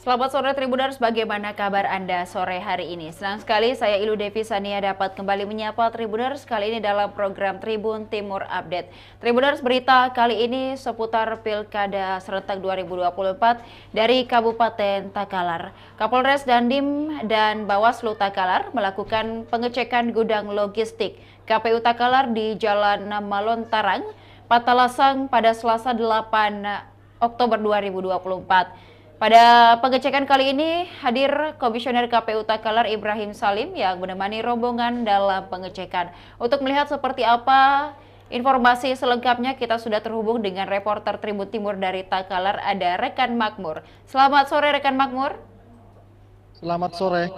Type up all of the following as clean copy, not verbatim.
Selamat sore Tribuners, bagaimana kabar Anda sore hari ini? Senang sekali saya Ilu Devi Sania dapat kembali menyapa Tribuners kali ini dalam program Tribun Timur Update. Tribuners, berita kali ini seputar Pilkada serentak 2024 dari Kabupaten Takalar. Kapolres Dandim dan Bawaslu Takalar melakukan pengecekan gudang logistik KPU Takalar di Jalan Malontarang, Patalasang pada Selasa 8 Oktober 2024. Pada pengecekan kali ini hadir Komisioner KPU Takalar Ibrahim Salim yang menemani rombongan dalam pengecekan. Untuk melihat seperti apa informasi selengkapnya kita sudah terhubung dengan reporter Tribun Timur dari Takalar, ada rekan Makmur. Selamat sore rekan Makmur. Selamat sore.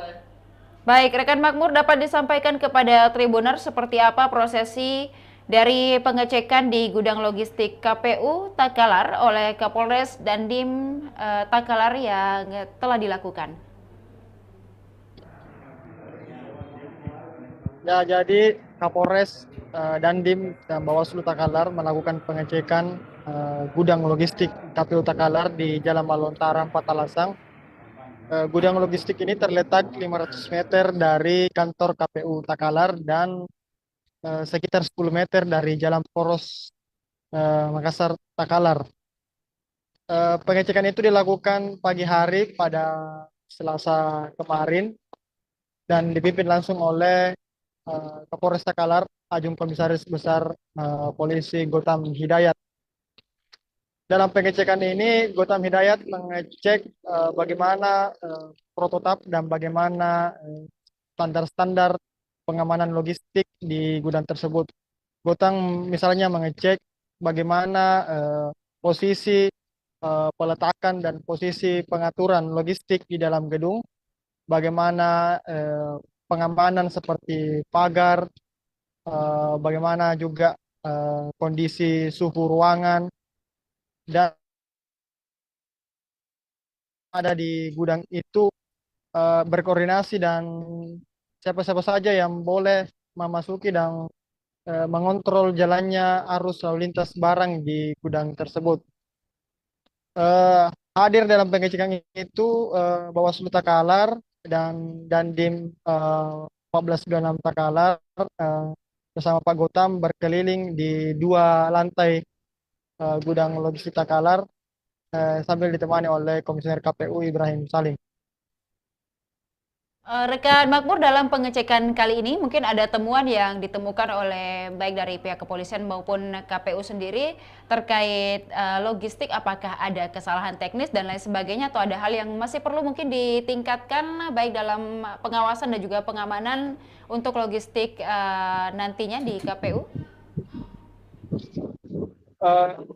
Baik, rekan Makmur dapat disampaikan kepada Tribuner seperti apa prosesi dari pengecekan di gudang logistik KPU Takalar oleh Kapolres Dandim Takalar yang telah dilakukan. Ya, jadi Kapolres Dandim dan Bawaslu Takalar melakukan pengecekan gudang logistik KPU Takalar di Jalan Malontarang, Patalasang. Gudang logistik ini terletak 500 meter dari kantor KPU Takalar dan sekitar 10 meter dari Jalan Poros Makassar Takalar. Pengecekan itu dilakukan pagi hari pada Selasa kemarin dan dipimpin langsung oleh Kapolres Takalar, Ajung Komisaris Besar Polisi Gotham Hidayat. Dalam pengecekan ini, Gotham Hidayat mengecek bagaimana prototip dan bagaimana standar-standar pengamanan logistik di gudang tersebut. Gotham misalnya mengecek bagaimana posisi peletakan dan posisi pengaturan logistik di dalam gedung, bagaimana pengamanan seperti pagar, bagaimana juga kondisi suhu ruangan dan ada di gudang itu berkoordinasi dan siapa-siapa saja yang boleh memasuki dan mengontrol jalannya arus lalu lintas barang di gudang tersebut. Eh, Hadir dalam pengecekan itu Bawaslu Takalar dan Dandim 1426 Takalar eh, bersama Pak Gotam berkeliling di dua lantai gudang logistik Takalar sambil ditemani oleh Komisioner KPU Ibrahim Salim. Rekan Makmur, dalam pengecekan kali ini mungkin ada temuan yang ditemukan oleh baik dari pihak kepolisian maupun KPU sendiri terkait logistik, apakah ada kesalahan teknis dan lain sebagainya atau ada hal yang masih perlu mungkin ditingkatkan baik dalam pengawasan dan juga pengamanan untuk logistik nantinya di KPU?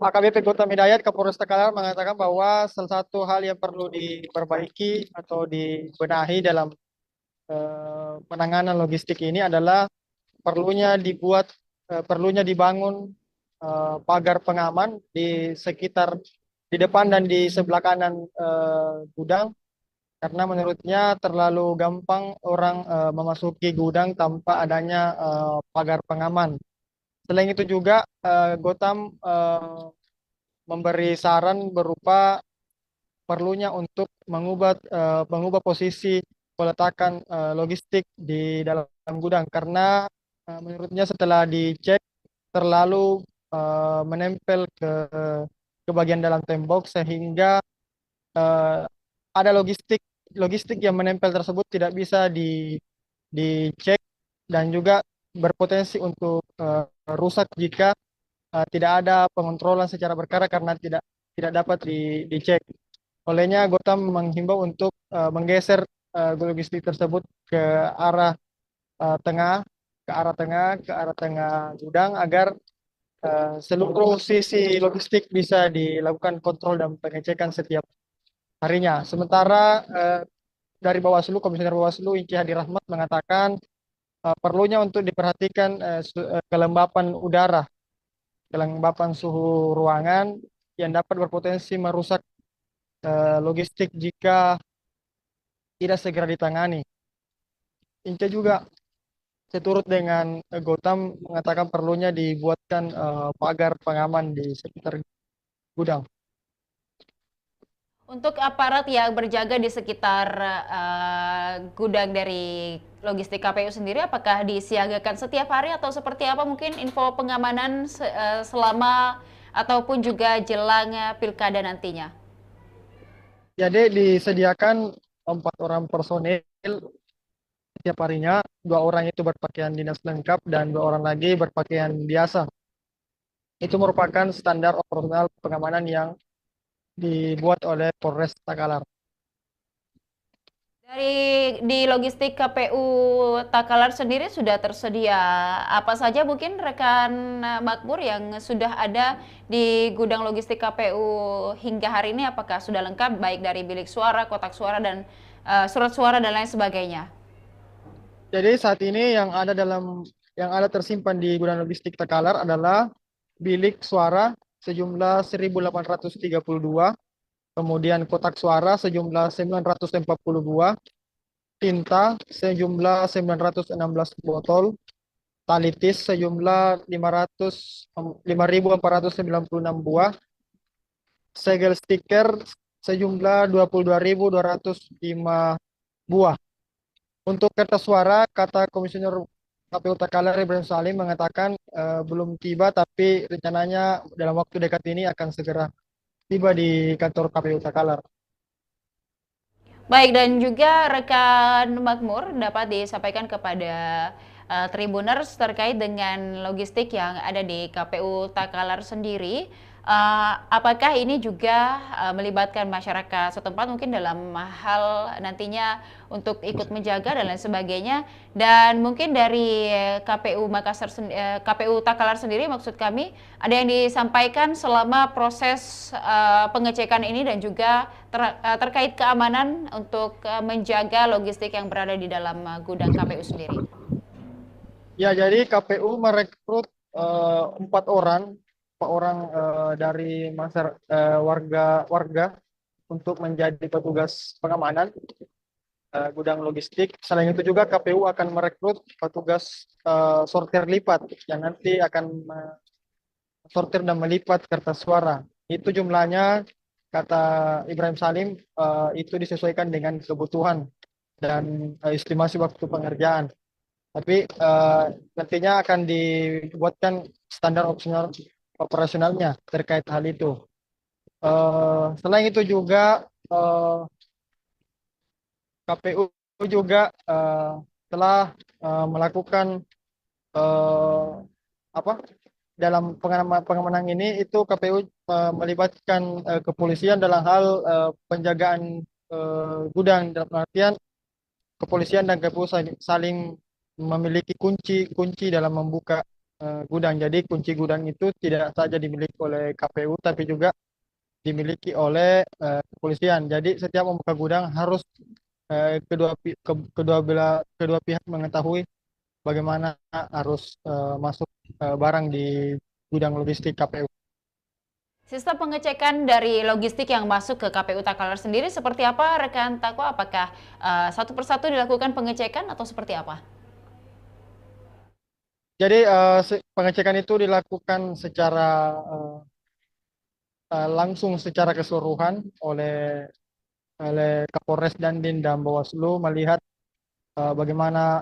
AKBP Gotham Hidayat Kapolres Takalar mengatakan bahwa salah satu hal yang perlu diperbaiki atau dibenahi dalam penanganan logistik ini adalah perlunya dibangun pagar pengaman di sekitar di depan dan di sebelah kanan gudang karena menurutnya terlalu gampang orang memasuki gudang tanpa adanya pagar pengaman. Selain itu juga Gotham memberi saran berupa perlunya untuk mengubah posisi peletakan logistik di dalam gudang karena menurutnya setelah dicek terlalu menempel ke bagian dalam tembok sehingga eh, ada logistik yang menempel tersebut tidak bisa dicek dan juga berpotensi untuk rusak jika tidak ada pengontrolan secara berkala karena tidak dapat dicek. Olehnya Gotham menghimbau untuk menggeser logistik tersebut ke arah tengah, ke arah tengah gudang agar seluruh sisi logistik bisa dilakukan kontrol dan pengecekan setiap harinya. Sementara dari Bawaslu, Komisioner Bawaslu Inci Hadi Rahmat mengatakan perlunya untuk diperhatikan kelembapan udara, kelembapan suhu ruangan yang dapat berpotensi merusak logistik jika tidak segera ditangani. Inca juga seturut dengan Gotham mengatakan perlunya dibuatkan pagar pengaman di sekitar gudang. Untuk aparat yang berjaga di sekitar gudang dari logistik KPU sendiri, apakah disiagakan setiap hari atau seperti apa? Mungkin info pengamanan selama ataupun juga jelang pilkada nantinya. Jadi disediakan 4 orang personil setiap harinya, 2 orang itu berpakaian dinas lengkap dan 2 orang lagi berpakaian biasa. Itu merupakan standar operasional pengamanan yang dibuat oleh Polres Takalar. Di logistik KPU Takalar sendiri sudah tersedia apa saja mungkin rekan Makmur yang sudah ada di gudang logistik KPU hingga hari ini, apakah sudah lengkap baik dari bilik suara, kotak suara dan surat suara dan lain sebagainya? Jadi saat ini yang ada tersimpan di gudang logistik Takalar adalah bilik suara sejumlah 1.832, kemudian kotak suara sejumlah 942, tinta sejumlah 916 botol, talitis sejumlah 5.496 buah, segel stiker sejumlah 22.205 buah. Untuk kertas suara, kata Komisioner KPU Takalar Ibrahim Salim mengatakan belum tiba, tapi rencananya dalam waktu dekat ini akan segera tiba di kantor KPU Takalar. Baik, dan juga rekan Makmur dapat disampaikan kepada Tribuners terkait dengan logistik yang ada di KPU Takalar sendiri. Apakah ini juga melibatkan masyarakat setempat mungkin dalam hal nantinya untuk ikut menjaga dan lain sebagainya? Dan mungkin dari KPU Takalar sendiri, maksud kami, ada yang disampaikan selama proses pengecekan ini dan juga terkait keamanan untuk menjaga logistik yang berada di dalam gudang KPU sendiri. Ya, jadi KPU merekrut 4 orang, 4 orang dari warga untuk menjadi petugas pengamanan gudang logistik. Selain itu juga KPU akan merekrut petugas sortir lipat yang nanti akan sortir dan melipat kertas suara. Itu jumlahnya, kata Ibrahim Salim, itu disesuaikan dengan kebutuhan dan estimasi waktu pengerjaan. Tapi nantinya akan dibuatkan standar operasionalnya terkait hal itu. Selain itu juga KPU juga telah melakukan eh, apa dalam pengamanan ini, itu KPU melibatkan kepolisian dalam hal penjagaan gudang, dalam artian kepolisian dan KPU saling memiliki kunci dalam membuka gudang. Jadi kunci gudang itu tidak saja dimiliki oleh KPU tapi juga dimiliki oleh kepolisian. Jadi setiap membuka gudang harus kedua pihak mengetahui bagaimana harus masuk barang di gudang logistik KPU. Sistem pengecekan dari logistik yang masuk ke KPU Takalar sendiri seperti apa, rekan Takwa? Apakah satu persatu dilakukan pengecekan atau seperti apa? Jadi pengecekan itu dilakukan secara langsung secara keseluruhan oleh Kapolres Dandim dan Bawaslu, melihat bagaimana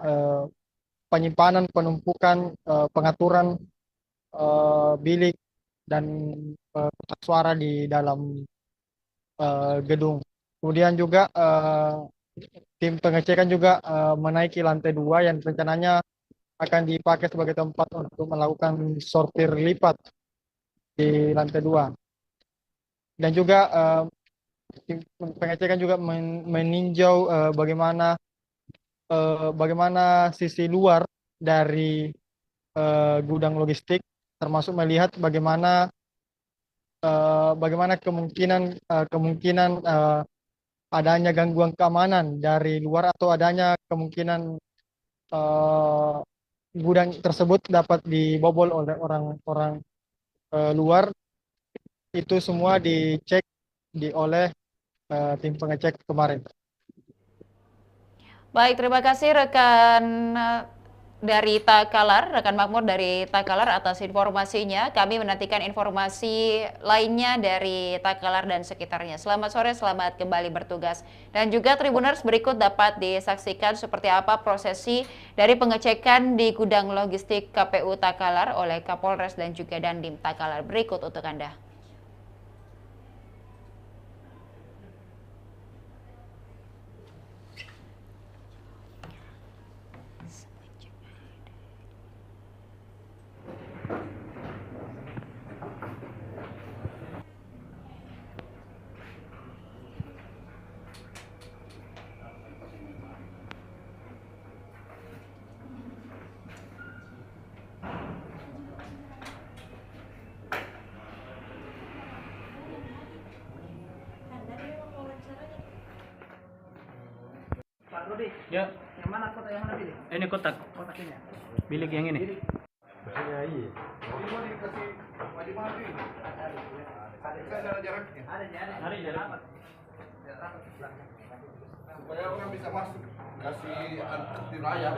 penyimpanan, penumpukan, pengaturan bilik dan kotak suara di dalam gedung. Kemudian juga tim pengecekan juga menaiki lantai 2 yang rencananya akan dipakai sebagai tempat untuk melakukan sortir lipat di lantai 2. Dan juga tim pengecekan juga meninjau bagaimana sisi luar dari gudang logistik, termasuk melihat bagaimana kemungkinan adanya gangguan keamanan dari luar, atau adanya kemungkinan eh, gudang tersebut dapat dibobol oleh orang-orang luar. Itu semua dicek oleh tim pengecek kemarin. Baik, terima kasih rekan dari Takalar, rekan Makmur dari Takalar atas informasinya. Kami menantikan informasi lainnya dari Takalar dan sekitarnya. Selamat sore, selamat kembali bertugas. Dan juga Tribuners, berikut dapat disaksikan seperti apa prosesi dari pengecekan di gudang logistik KPU Takalar oleh Kapolres dan juga Dandim Takalar. Berikut untuk Anda. Pak Rudi, Ya, yang mana kotak yang mana pilih? ini kotak. Kotak ini ya? Bilik yang ini. Ada jarak. Supaya orang bisa masuk kasih angkut di raya.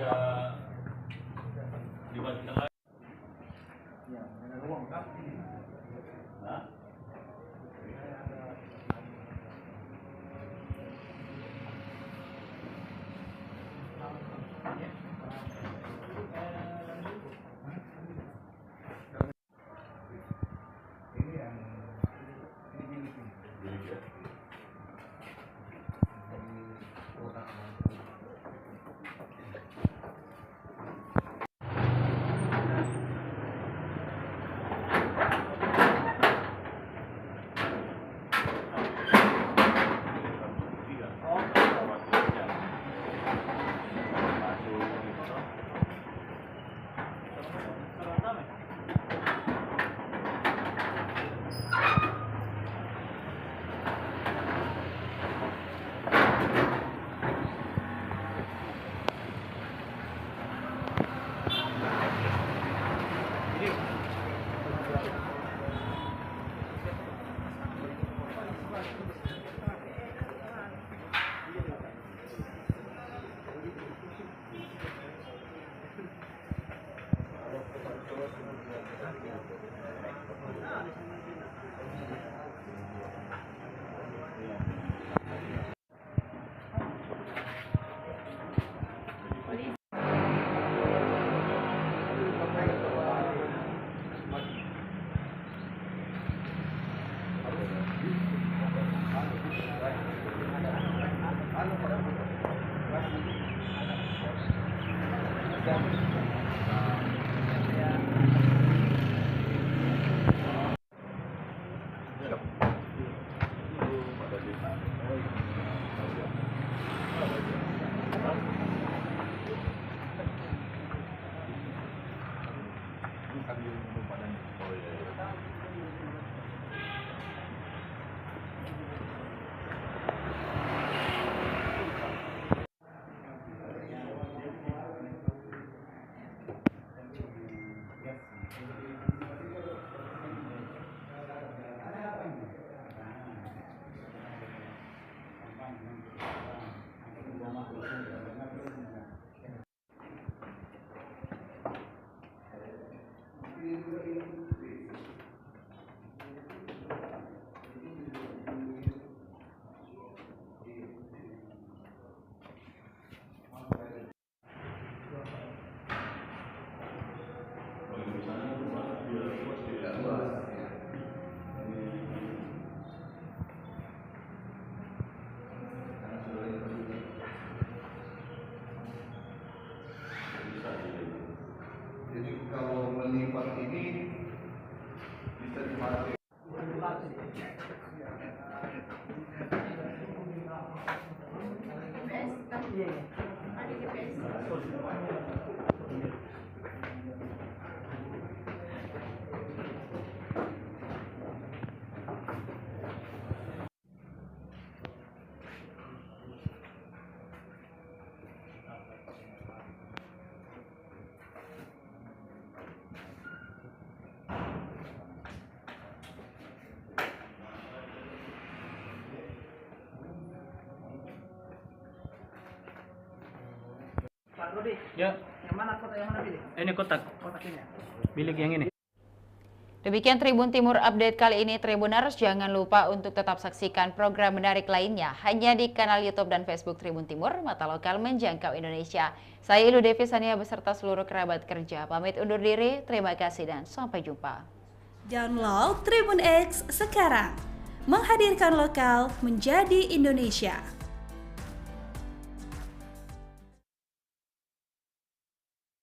Jadi kalau melipat ini bisa dipakai. Pak Rudi, Ya, yang Yang mana kotak yang mana pilih? Ini kotak. Kotak ini. Bilik yang ini. Demikian Tribun Timur Update kali ini. Tribuners, jangan lupa untuk tetap saksikan program menarik lainnya hanya di kanal YouTube dan Facebook Tribun Timur, mata lokal menjangkau Indonesia. Saya Ilu Devi Sania beserta seluruh kerabat kerja pamit undur diri. Terima kasih dan sampai jumpa. Download Tribun X sekarang, menghadirkan lokal menjadi Indonesia.